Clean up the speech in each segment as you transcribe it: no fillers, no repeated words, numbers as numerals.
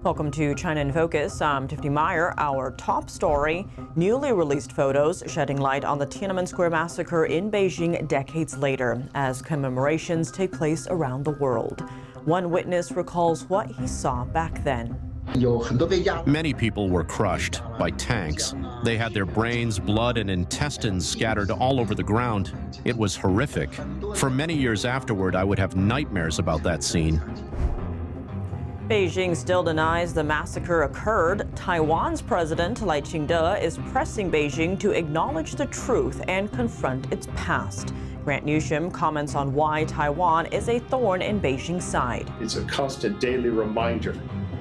Welcome to China in Focus. I'm Tiffany Meyer. Our top story, newly released photos shedding light on the Tiananmen Square massacre in Beijing decades later as commemorations take place around the world. One witness recalls what he saw back then. Many people were crushed by tanks. They had their brains, blood, and intestines scattered all over the ground. It was horrific. For many years afterward, I would have nightmares about that scene. Beijing still denies the massacre occurred. Taiwan's president, Lai Ching-te, is pressing Beijing to acknowledge the truth and confront its past. Grant Newsham comments on why Taiwan is a thorn in Beijing's side. It's a constant daily reminder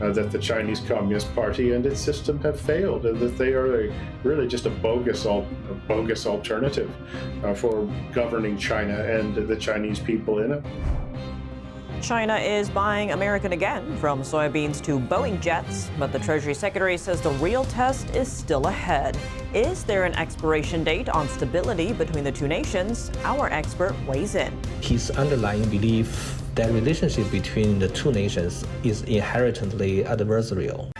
that the Chinese Communist Party and its system have failed, and that they are really just a bogus alternative for governing China and the Chinese people in it. China is buying American again, from soybeans to Boeing jets, but the Treasury Secretary says the real test is still ahead. Is there an expiration date on stability between the two nations? Our expert weighs in. His underlying belief that relationship between the two nations is inherently adversarial.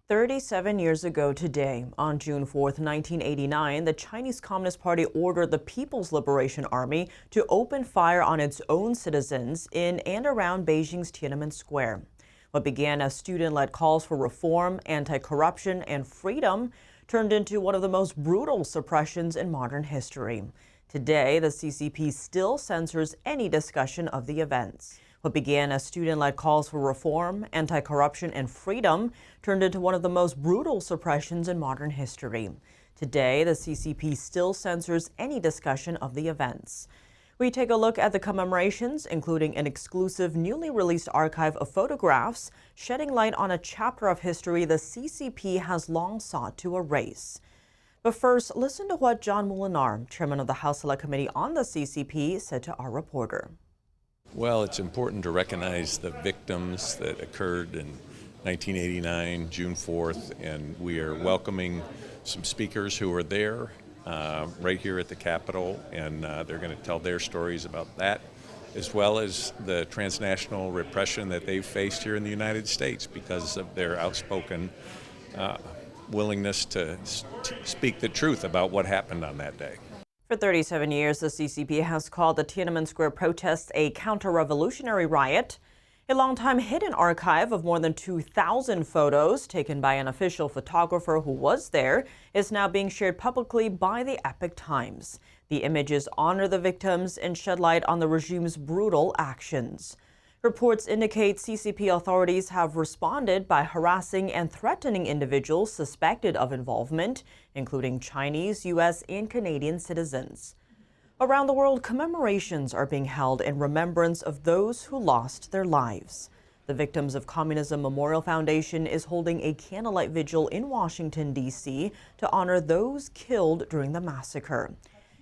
"37 years ago today, on June 4th, 1989, the Chinese Communist Party ordered the People's Liberation Army to open fire on its own citizens in and around Beijing's Tiananmen Square. What began as student-led calls for reform, anti-corruption, and freedom turned into one of the most brutal suppressions in modern history. Today, the CCP still censors any discussion of the events. What began as student-led calls for reform, anti-corruption, and freedom turned into one of the most brutal suppressions in modern history. Today, the CCP still censors any discussion of the events. We take a look at the commemorations, including an exclusive newly released archive of photographs, shedding light on a chapter of history the CCP has long sought to erase. But first, listen to what John Molinar, chairman of the House Select Committee on the CCP, said to our reporter. Well, it's important to recognize the victims that occurred in 1989, June 4th, and we are welcoming some speakers who are there right here at the Capitol, and they're going to tell their stories about that, as well as the transnational repression that they've faced here in the United States because of their outspoken willingness to speak the truth about what happened on that day. For 37 years, the CCP has called the Tiananmen Square protests a counter-revolutionary riot. A long-time hidden archive of more than 2,000 photos taken by an official photographer who was there is now being shared publicly by the Epoch Times. The images honor the victims and shed light on the regime's brutal actions. Reports indicate CCP authorities have responded by harassing and threatening individuals suspected of involvement, including Chinese, U.S., and Canadian citizens. Around the world, commemorations are being held in remembrance of those who lost their lives. The Victims of Communism Memorial Foundation is holding a candlelight vigil in Washington, D.C. to honor those killed during the massacre.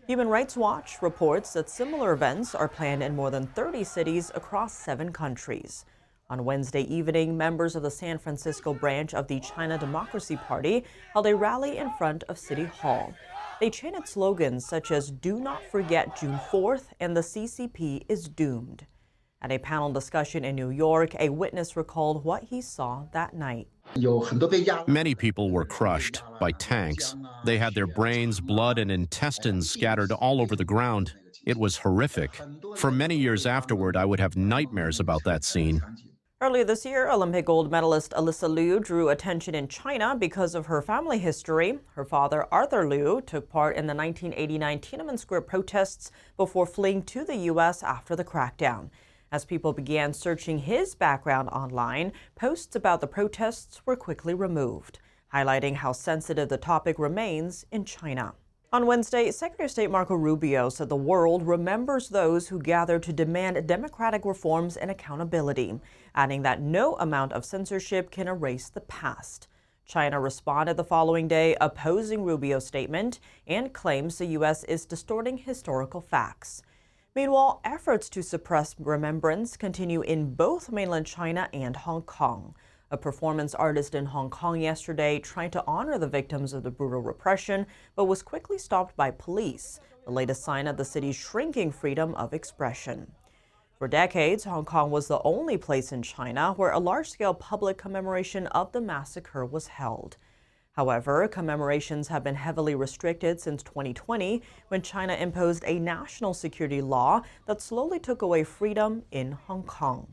Human Rights Watch reports that similar events are planned in more than 30 cities across 7 countries. On Wednesday evening, members of the San Francisco branch of the China Democracy Party held a rally in front of City Hall. They chanted slogans such as "Do not forget June 4th" and "The CCP is doomed." At a panel discussion in New York, a witness recalled what he saw that night. Many people were crushed by tanks. They had their brains, blood, and intestines scattered all over the ground. It was horrific. For many years afterward, I would have nightmares about that scene. Earlier this year, Olympic gold medalist Alyssa Liu drew attention in China because of her family history. Her father, Arthur Liu, took part in the 1989 Tiananmen Square protests before fleeing to the U.S. after the crackdown. As people began searching his background online, posts about the protests were quickly removed, highlighting how sensitive the topic remains in China. On Wednesday, Secretary of State Marco Rubio said the world remembers those who gathered to demand democratic reforms and accountability, adding that no amount of censorship can erase the past. China responded the following day, opposing Rubio's statement and claims the U.S. is distorting historical facts. Meanwhile, efforts to suppress remembrance continue in both mainland China and Hong Kong. a performance artist in Hong Kong yesterday trying to honor the victims of the brutal repression, but was quickly stopped by police, the latest sign of the city's shrinking freedom of expression. For decades, Hong Kong was the only place in China where a large-scale public commemoration of the massacre was held. However, commemorations have been heavily restricted since 2020, when China imposed a national security law that slowly took away freedom in Hong Kong.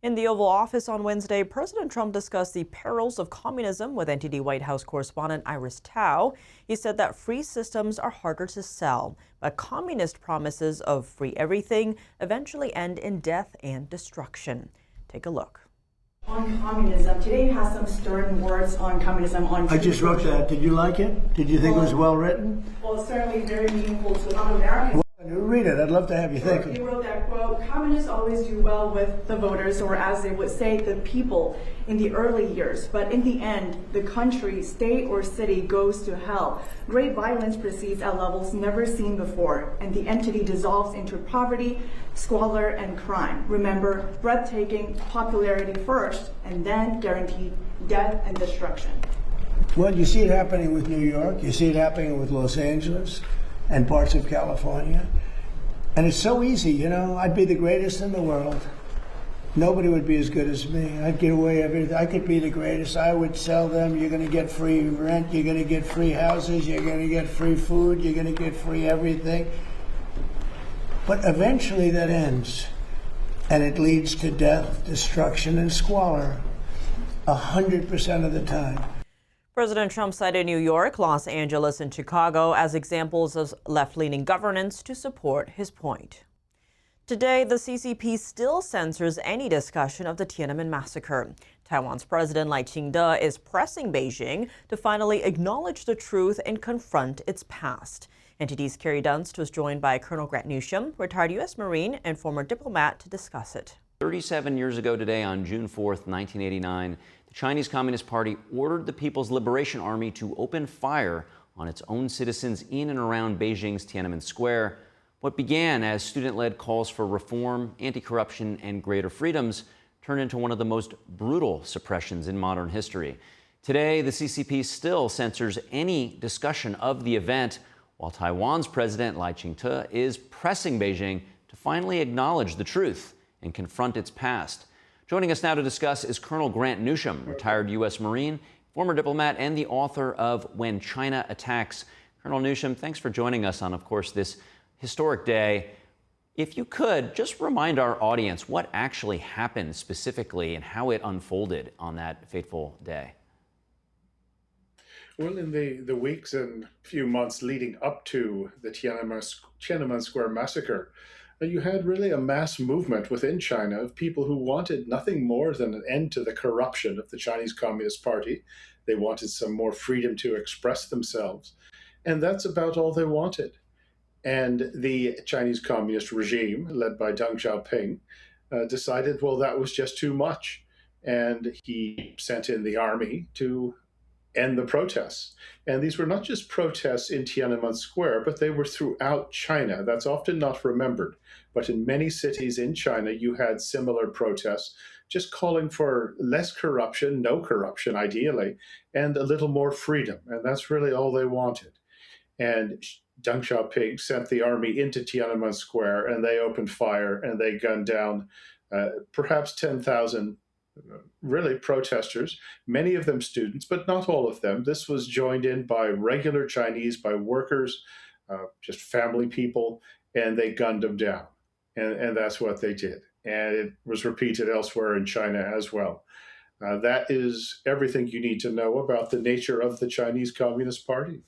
In the Oval Office on Wednesday, President Trump discussed the perils of communism with NTD White House correspondent Iris Tao. He said that free systems are harder to sell, but communist promises of free everything eventually end in death and destruction. Take a look. On communism, today you have some stern words on communism. I just wrote that. Did you like it? Did you think it was well written? Well, it's certainly very meaningful to a lot of Americans. Read it. I'd love to have you think it. He wrote that quote, "Communists always do well with the voters, or as they would say, the people, in the early years. But in the end, the country, state, or city goes to hell. Great violence proceeds at levels never seen before, and the entity dissolves into poverty, squalor, and crime. Remember, breathtaking popularity first, and then guaranteed death and destruction." Well, you see it happening with New York. You see it happening with Los Angeles and parts of California. And it's so easy, you know. I'd be the greatest in the world. Nobody would be as good as me. I'd give away everything. I could be the greatest. I would sell them. You're going to get free rent. You're going to get free houses. You're going to get free food. You're going to get free everything. But eventually that ends. And it leads to death, destruction, and squalor 100% of the time. President Trump cited New York, Los Angeles, and Chicago as examples of left-leaning governance to support his point. Today, the CCP still censors any discussion of the Tiananmen massacre. Taiwan's President Lai Ching-te is pressing Beijing to finally acknowledge the truth and confront its past. NTD's Carrie Dunst was joined by Colonel Grant Newsham, retired U.S. Marine and former diplomat, to discuss it. 37 years ago today, on June 4th, 1989, the Chinese Communist Party ordered the People's Liberation Army to open fire on its own citizens in and around Beijing's Tiananmen Square. What began as student-led calls for reform, anti-corruption, and greater freedoms turned into one of the most brutal suppressions in modern history. Today, the CCP still censors any discussion of the event, while Taiwan's President Lai Ching-te is pressing Beijing to finally acknowledge the truth and confront its past. Joining us now to discuss is Colonel Grant Newsham, retired U.S. Marine, former diplomat, and the author of When China Attacks. Colonel Newsham, thanks for joining us on, of course, this historic day. If you could, just remind our audience what actually happened specifically and how it unfolded on that fateful day. Well, in the weeks and few months leading up to the Tiananmen Square massacre, you had really a mass movement within China of people who wanted nothing more than an end to the corruption of the Chinese Communist Party. They wanted some more freedom to express themselves. And that's about all they wanted. And the Chinese Communist regime, led by Deng Xiaoping, decided, well, that was just too much. And he sent in the army to end the protests. And these were not just protests in Tiananmen Square, but they were throughout China. That's often not remembered. But in many cities in China, you had similar protests, just calling for less corruption, no corruption, ideally, and a little more freedom. And that's really all they wanted. And Deng Xiaoping sent the army into Tiananmen Square, and they opened fire, and they gunned down perhaps 10,000 really protesters, many of them students, but not all of them. This was joined in by regular Chinese, by workers, just family people, and they gunned them down. And that's what they did. And it was repeated elsewhere in China as well. That is everything you need to know about the nature of the Chinese Communist Party.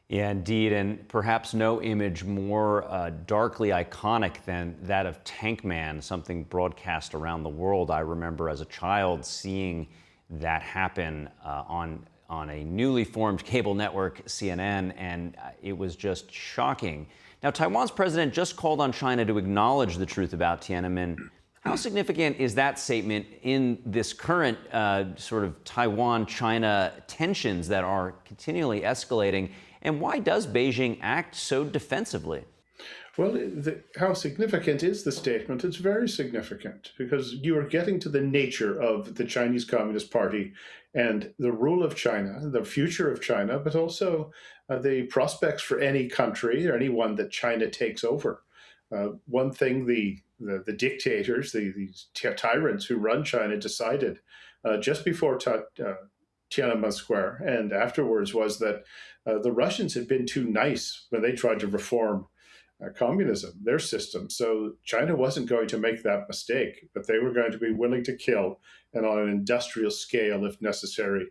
Yeah, indeed, and perhaps no image more darkly iconic than that of Tank Man, something broadcast around the world. I remember as a child seeing that happen on a newly formed cable network, CNN, and it was just shocking. Now, Taiwan's president just called on China to acknowledge the truth about Tiananmen. How significant is that statement in this current sort of Taiwan-China tensions that are continually escalating? And why does Beijing act so defensively? Well, how significant is the statement? It's very significant because you are getting to the nature of the Chinese Communist Party and the rule of China, the future of China, but also the prospects for any country or anyone that China takes over. One thing the dictators, these tyrants who run China decided just before Tiananmen Square and afterwards was that the Russians had been too nice when they tried to reform communism, their system. So China wasn't going to make that mistake, but they were going to be willing to kill and on an industrial scale, if necessary,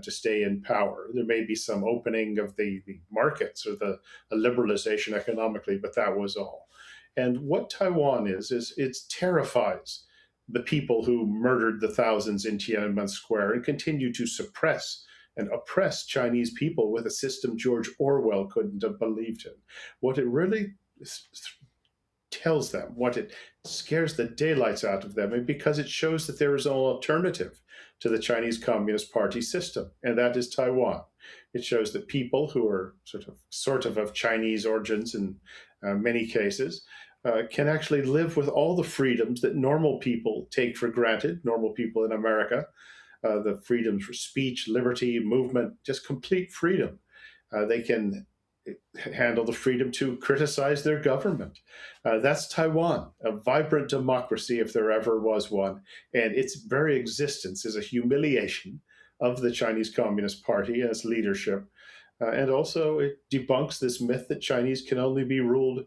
to stay in power. There may be some opening of the markets or the liberalization economically, but that was all. And what Taiwan is it terrifies the people who murdered the thousands in Tiananmen Square and continue to suppress and oppress Chinese people with a system George Orwell couldn't have believed in. What it really tells them, what it scares the daylights out of them, and because it shows that there is an alternative to the Chinese Communist Party system, and that is Taiwan. It shows that people who are sort of Chinese origins in many cases can actually live with all the freedoms that normal people take for granted, normal people in America, the freedoms for speech, liberty, movement, just complete freedom. They can handle the freedom to criticize their government. That's Taiwan, a vibrant democracy if there ever was one. And its very existence is a humiliation of the Chinese Communist Party and its leadership. And also it debunks this myth that Chinese can only be ruled,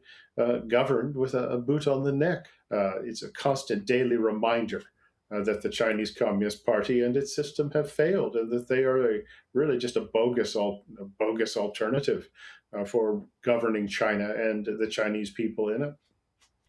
governed with a boot on the neck. It's a constant daily reminder that the Chinese Communist Party and its system have failed, and that they are really just a bogus alternative for governing China and the Chinese people in it.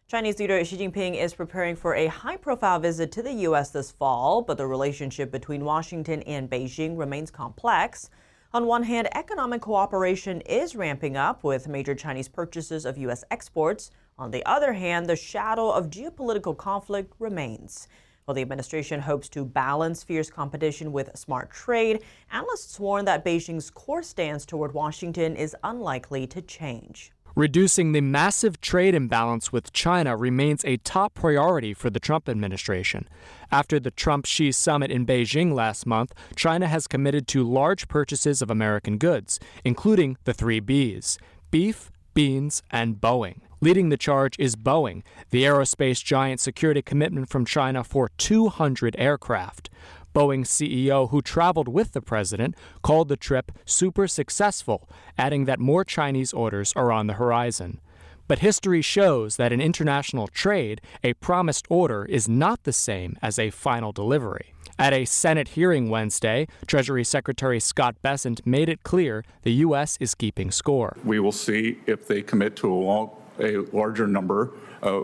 Chinese leader Xi Jinping is preparing for a high-profile visit to the U.S. this fall, but the relationship between Washington and Beijing remains complex. On one hand, economic cooperation is ramping up with major Chinese purchases of U.S. exports. On the other hand, the shadow of geopolitical conflict remains. While the administration hopes to balance fierce competition with smart trade, analysts warn that Beijing's core stance toward Washington is unlikely to change. Reducing the massive trade imbalance with China remains a top priority for the Trump administration. After the Trump-Xi summit in Beijing last month, China has committed to large purchases of American goods, including the 3 Bs: beef, beans, and Boeing. Leading the charge is Boeing. The aerospace giant secured a commitment from China for 200 aircraft. Boeing's CEO, who traveled with the president, called the trip super successful, adding that more Chinese orders are on the horizon. But history shows that in international trade, a promised order is not the same as a final delivery. At a Senate hearing Wednesday, Treasury Secretary Scott Bessent made it clear the U.S. is keeping score. We will see if they commit to a larger number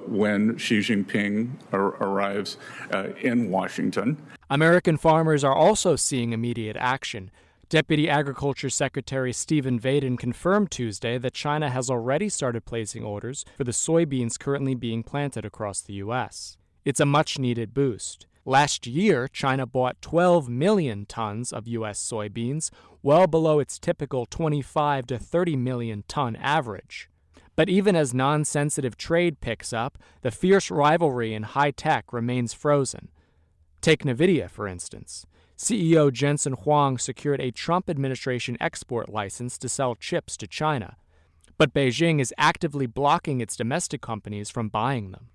when Xi Jinping arrives in Washington. American farmers are also seeing immediate action. Deputy Agriculture Secretary Stephen Vaden confirmed Tuesday that China has already started placing orders for the soybeans currently being planted across the U.S. It's a much-needed boost. Last year, China bought 12 million tons of U.S. soybeans, well below its typical 25 to 30 million ton average. But even as non-sensitive trade picks up, the fierce rivalry in high-tech remains frozen. Take NVIDIA, for instance. CEO Jensen Huang secured a Trump administration export license to sell chips to China. But Beijing is actively blocking its domestic companies from buying them.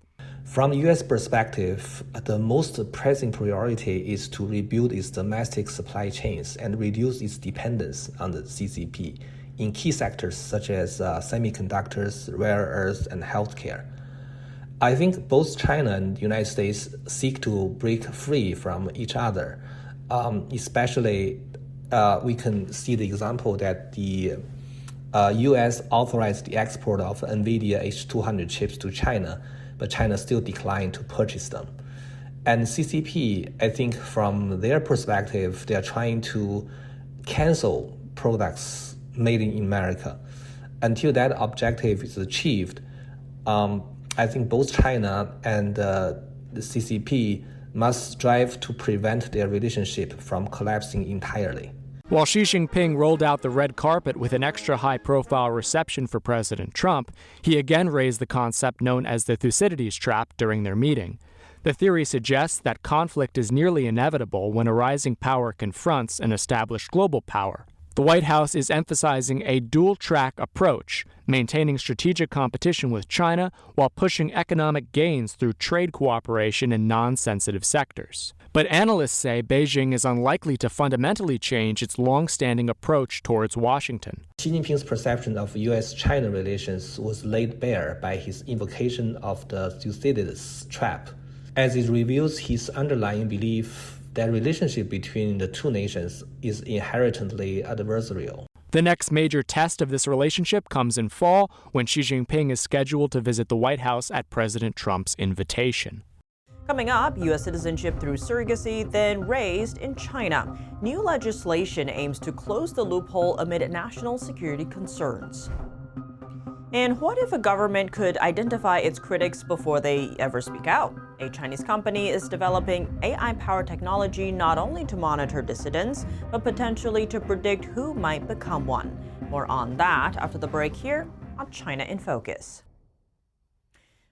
From the U.S. perspective, the most pressing priority is to rebuild its domestic supply chains and reduce its dependence on the CCP in key sectors such as semiconductors, rare earths, and healthcare. I think both China and the United States seek to break free from each other. Especially, we can see the example that the U.S. authorized the export of NVIDIA H200 chips to China, but China still declined to purchase them. And CCP, I think from their perspective, they are trying to cancel products made in America. Until that objective is achieved, I think both China and the CCP must strive to prevent their relationship from collapsing entirely. While Xi Jinping rolled out the red carpet with an extra high-profile reception for President Trump, he again raised the concept known as the Thucydides trap during their meeting. The theory suggests that conflict is nearly inevitable when a rising power confronts an established global power. The White House is emphasizing a dual-track approach, maintaining strategic competition with China while pushing economic gains through trade cooperation in non-sensitive sectors. But analysts say Beijing is unlikely to fundamentally change its long-standing approach towards Washington. Xi Jinping's perception of U.S.-China relations was laid bare by his invocation of the Thucydides trap, as it reveals his underlying belief that relationship between the two nations is inherently adversarial. The next major test of this relationship comes in fall, when Xi Jinping is scheduled to visit the White House at President Trump's invitation. Coming up, U.S. citizenship through surrogacy then raised in China. New legislation aims to close the loophole amid national security concerns. And what if a government could identify its critics before they ever speak out? A Chinese company is developing AI-powered technology not only to monitor dissidents, but potentially to predict who might become one. More on that after the break here on China in Focus.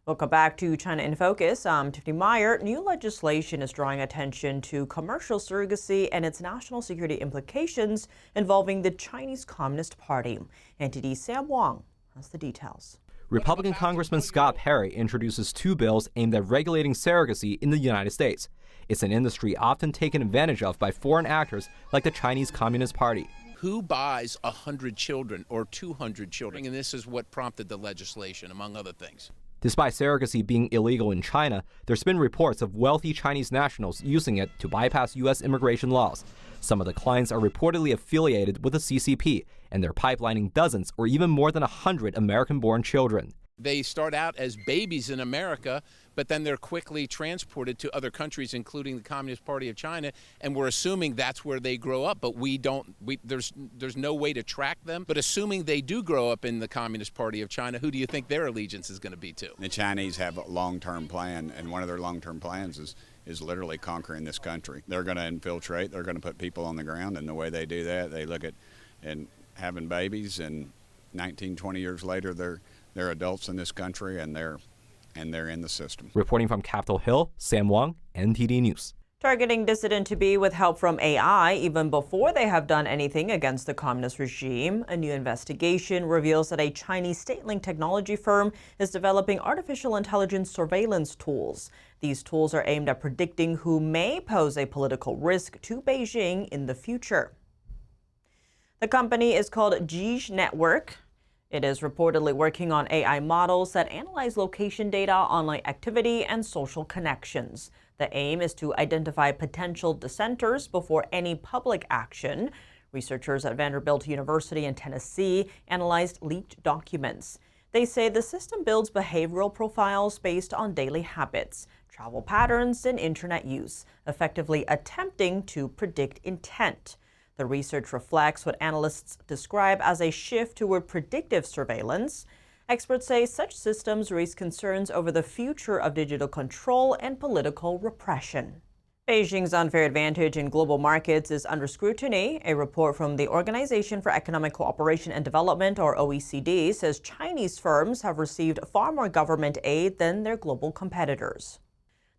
Welcome back to China in Focus. I'm Tiffany Meyer. New legislation is drawing attention to commercial surrogacy and its national security implications involving the Chinese Communist Party. NTD's Sam Wang has the details. Republican Congressman Scott Perry introduces two bills aimed at regulating surrogacy in the United States. It's an industry often taken advantage of by foreign actors like the Chinese Communist Party. Who buys 100 children or 200 children? And this is what prompted the legislation, among other things. Despite surrogacy being illegal in China, there's been reports of wealthy Chinese nationals using it to bypass U.S. immigration laws. Some of the clients are reportedly affiliated with the CCP, and they're pipelining dozens or even more than 100 American-born children. They start out as babies in America, but then they're quickly transported to other countries, including the Communist Party of China, and we're assuming that's where they grow up, but there's no way to track them. But assuming they do grow up in the Communist Party of China, who do you think their allegiance is going to be to? The Chinese have a long-term plan, and one of their long-term plans is literally conquering this country. They're going to infiltrate, they're going to put people on the ground, and the way they do that, they look at and having babies, and 19, 20 years later, they're adults in this country, and they're in the system. Reporting from Capitol Hill, Sam Wang, NTD News. Targeting dissident-to-be with help from AI even before they have done anything against the communist regime. A new investigation reveals that a Chinese state-linked technology firm is developing artificial intelligence surveillance tools. These tools are aimed at predicting who may pose a political risk to Beijing in the future. The company is called Gij Network. It is reportedly working on AI models that analyze location data, online activity, and social connections. The aim is to identify potential dissenters before any public action. Researchers at Vanderbilt University in Tennessee analyzed leaked documents. They say the system builds behavioral profiles based on daily habits, travel patterns, and internet use, effectively attempting to predict intent. The research reflects what analysts describe as a shift toward predictive surveillance. Experts say such systems raise concerns over the future of digital control and political repression. Beijing's unfair advantage in global markets is under scrutiny. A report from the Organization for Economic Cooperation and Development, or OECD, says Chinese firms have received far more government aid than their global competitors.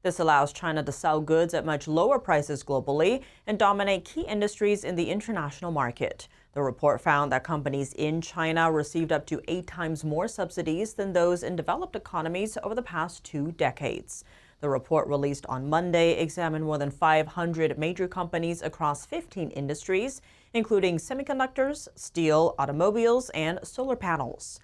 This allows China to sell goods at much lower prices globally and dominate key industries in the international market. The report found that companies in China received up to 8 times more subsidies than those in developed economies over the past 2 decades. The report, released on Monday, examined more than 500 major companies across 15 industries, including semiconductors, steel, automobiles, and solar panels.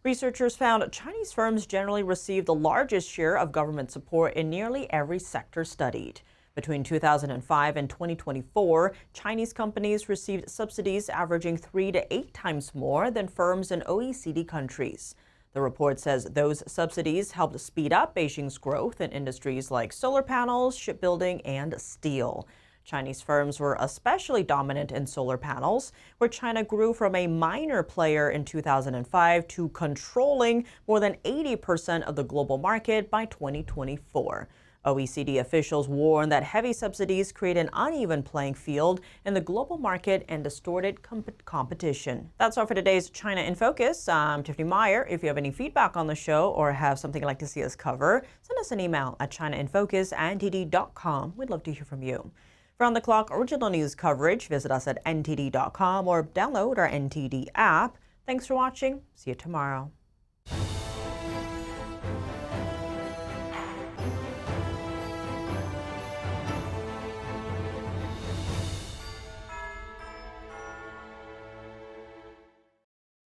Researchers found Chinese firms generally receive the largest share of government support in nearly every sector studied. Between 2005 and 2024, Chinese companies received subsidies averaging 3 to 8 times more than firms in OECD countries. The report says those subsidies helped speed up Beijing's growth in industries like solar panels, shipbuilding, and steel. Chinese firms were especially dominant in solar panels, where China grew from a minor player in 2005 to controlling more than 80% of the global market by 2024. OECD officials warn that heavy subsidies create an uneven playing field in the global market and distorted competition. That's all for today's China in Focus. I'm Tiffany Meyer. If you have any feedback on the show or have something you'd like to see us cover, send us an email at chinainfocus@ntd.com. We'd love to hear from you. For on-the-clock original news coverage, visit us at ntd.com or download our NTD app. Thanks for watching. See you tomorrow.